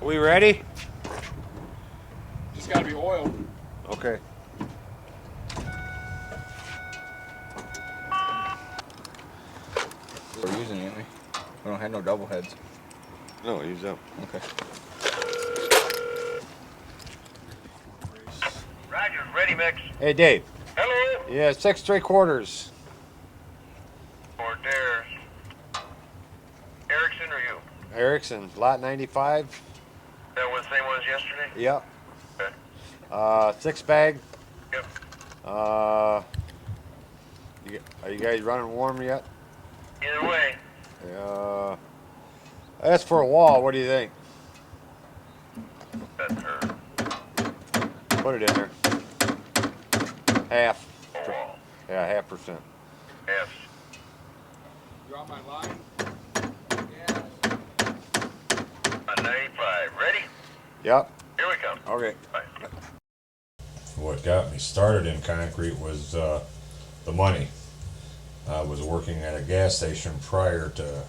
Are we ready? Just gotta be oiled. Okay. We're using it, ain't we? We don't have no double heads. No, use them. Okay. Roger, ready, Mix. Hey, Dave. Hello? Yeah, 6 3/4. Or Dares. Erickson or you? Erickson, lot 95. That was the same one as yesterday? Yep. Okay. 6 bag. Yep. Are you guys running warm yet? Either way. That's for a wall. What do you think? That's her. Put it in there. Half. A wall. Yeah, 0.5%. Yes. You on my line? On 95. Ready? Yep. Here we come. Okay. Bye. What got me started in concrete was the money. I was working at a gas station prior to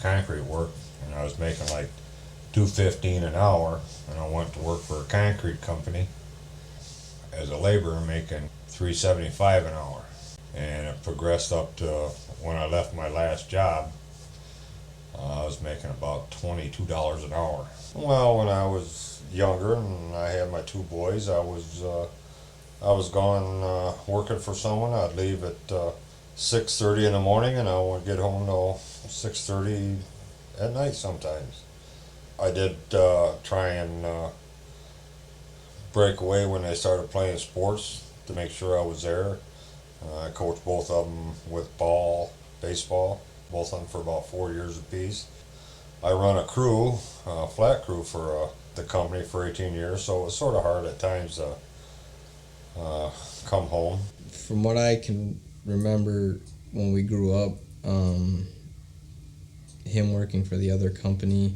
concrete work, and I was making like $2.15 an hour, and I went to work for a concrete company as a laborer making $3.75 an hour. And it progressed up to when I left my last job, I was making about $22 an hour. Well, when I was younger and I had my 2 boys, I was gone working for someone. I'd leave at 6:30 in the morning, and I would get home till 6:30 at night sometimes. I did try and break away when they started playing sports to make sure I was there. I coached both of them with baseball, both of them for about 4 years apiece. I run a crew, a flat crew for the company for 18 years, so it was sort of hard at times to come home. From what I can remember when we grew up, him working for the other company,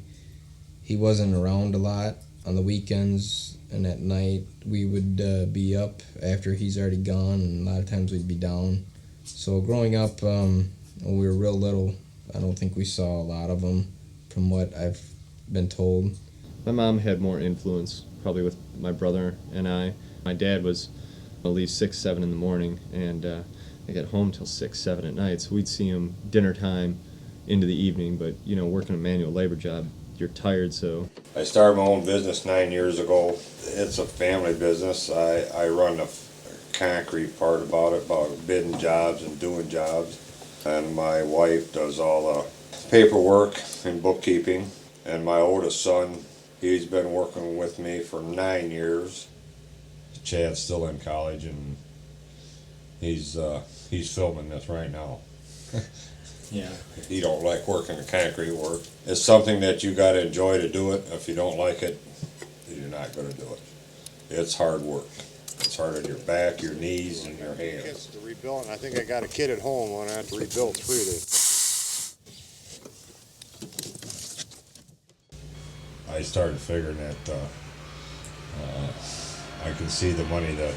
he wasn't around a lot on the weekends, and at night we would be up after he's already gone, and a lot of times we'd be down. So growing up, when we were real little, I don't think we saw a lot of him, from what I've been told. My mom had more influence, probably with my brother and I. My dad was at least 6, 7 in the morning, and I got home till 6, 7 at night, so we'd see him dinner time into the evening, but, you know, working a manual labor job, you're tired, so. I started my own business 9 years ago. It's a family business. I run the concrete part about it, about bidding jobs and doing jobs. And my wife does all the paperwork and bookkeeping. And my oldest son, he's been working with me for 9 years. Chad's still in college, and he's filming this right now. Yeah. He don't like working the concrete work. It's something that you got to enjoy to do it. If you don't like it, you're not going to do it. It's hard work. It's hard on your back, your knees, and your hands. Kids to rebuild, and I think I got a kid at home when I have to rebuild 3 of these. I started figuring that I could see the money that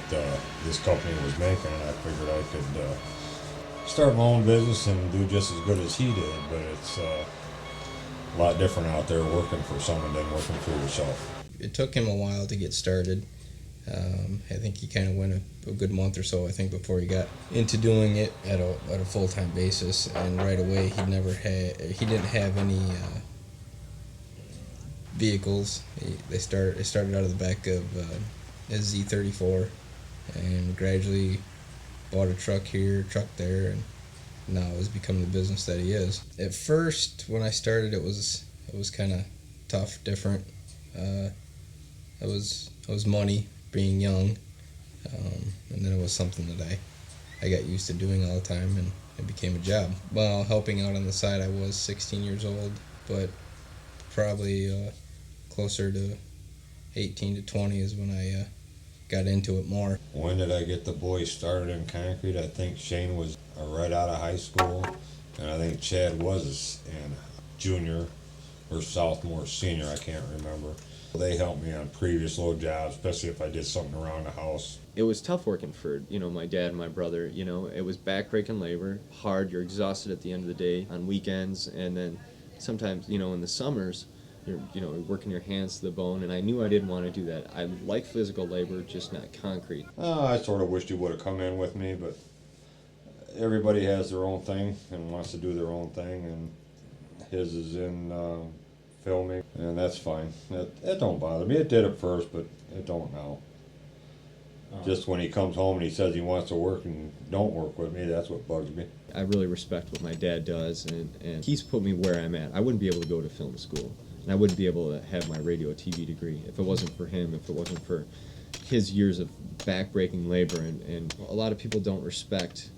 this company was making, and I figured I could start my own business and do just as good as he did. But it's a lot different out there working for someone than working for yourself. It took him a while to get started. I think he kind of went a good month or so, I think, before he got into doing it at a full-time basis. And right away, he didn't have any vehicles. They started out of the back of a Z34, and gradually bought a truck here, truck there, and now it's become the business that he is. At first, when I started, it was kind of tough, different. It was money, being young, and then it was something that I got used to doing all the time, and it became a job. Well, helping out on the side, I was 16 years old, but probably closer to 18 to 20 is when I got into it more. When did I get the boys started in concrete? I think Shane was right out of high school, and I think Chad was in junior or sophomore, senior, I can't remember. They helped me on previous little jobs, especially if I did something around the house. It was tough working for, my dad and my brother, it was backbreaking labor, hard, you're exhausted at the end of the day on weekends, and then sometimes, in the summers, you're working your hands to the bone, and I knew I didn't want to do that. I like physical labor, just not concrete. I sort of wished he would have come in with me, but everybody has their own thing and wants to do their own thing, and his is in filming, and that's fine. That don't bother me. It did at first, but it don't now. Just when he comes home and he says he wants to work and don't work with me, that's what bugs me. I really respect what my dad does, and he's put me where I'm at. I wouldn't be able to go to film school, and I wouldn't be able to have my radio TV degree if it wasn't for him, if it wasn't for his years of back-breaking labor, and a lot of people don't respect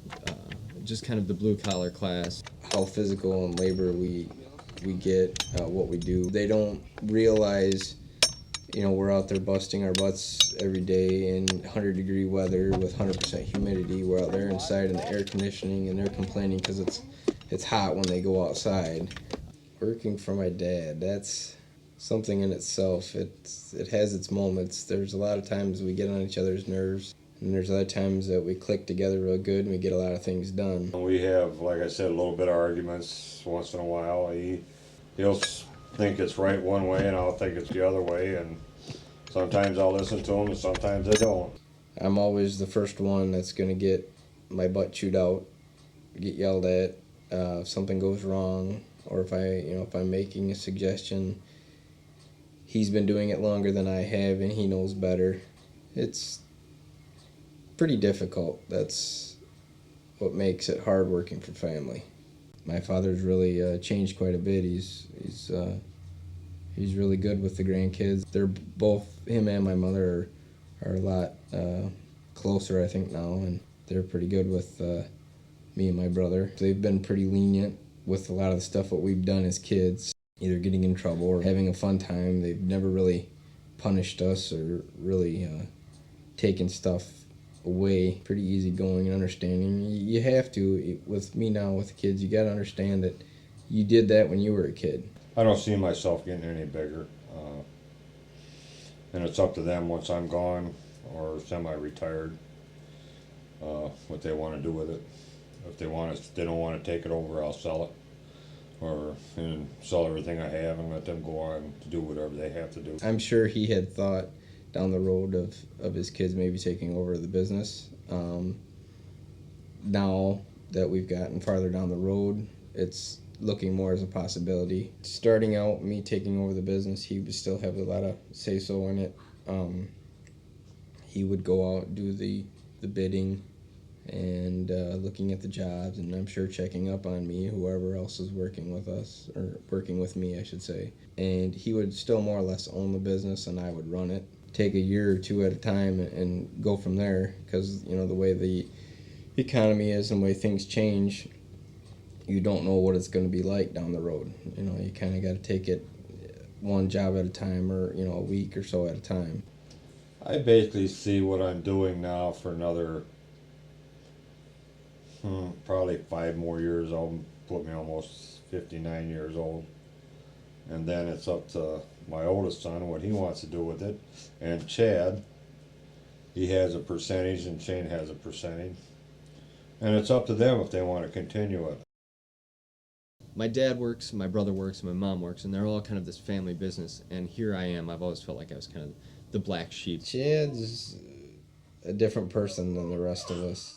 just kind of the blue-collar class. How physical and labor we get, what we do. They don't realize, we're out there busting our butts every day in 100-degree weather with 100% humidity. We're out there inside in the air conditioning, and they're complaining because it's hot when they go outside. Working for my dad, that's something in itself. It has its moments. There's a lot of times we get on each other's nerves, and there's other times that we click together real good and we get a lot of things done. We have, like I said, a little bit of arguments once in a while. He'll think it's right one way and I'll think it's the other way, and sometimes I'll listen to him and sometimes I don't. I'm always the first one that's going to get my butt chewed out, get yelled at if something goes wrong, or if I'm making a suggestion. He's been doing it longer than I have and he knows better. It's pretty difficult. That's what makes it hard working for family. My father's really changed quite a bit. He's really good with the grandkids. They're both, him and my mother are a lot closer, I think, now, and they're pretty good with me and my brother. They've been pretty lenient with a lot of the stuff what we've done as kids, either getting in trouble or having a fun time. They've never really punished us or really taken stuff away. Pretty easygoing and understanding. You have to, with me now with the kids, you got to understand that you did that when you were a kid. I don't see myself getting any bigger, and it's up to them once I'm gone or semi-retired what they want to do with it. If they don't want to take it over, I'll sell it, or sell everything I have and let them go on to do whatever they have to do. I'm sure he had thought down the road of his kids maybe taking over the business. Now that we've gotten farther down the road, it's looking more as a possibility. Starting out, me taking over the business, he would still have a lot of say-so in it. He would go out and do the bidding and looking at the jobs, and I'm sure checking up on me, whoever else is working with us, or working with me, I should say. And he would still more or less own the business, and I would run it. Take a year or two at a time and go from there, because the way the economy is and the way things change, you don't know what it's going to be like down the road. You kind of got to take it one job at a time, or a week or so at a time. I basically see what I'm doing now for another probably 5 more years. I'll put me almost 59 years old, and then it's up to my oldest son what he wants to do with it, and Chad, he has a percentage and Shane has a percentage, and it's up to them if they want to continue it. My dad works, my brother works, and my mom works, and they're all kind of this family business, and here I am. I've always felt like I was kind of the black sheep. Chad's a different person than the rest of us.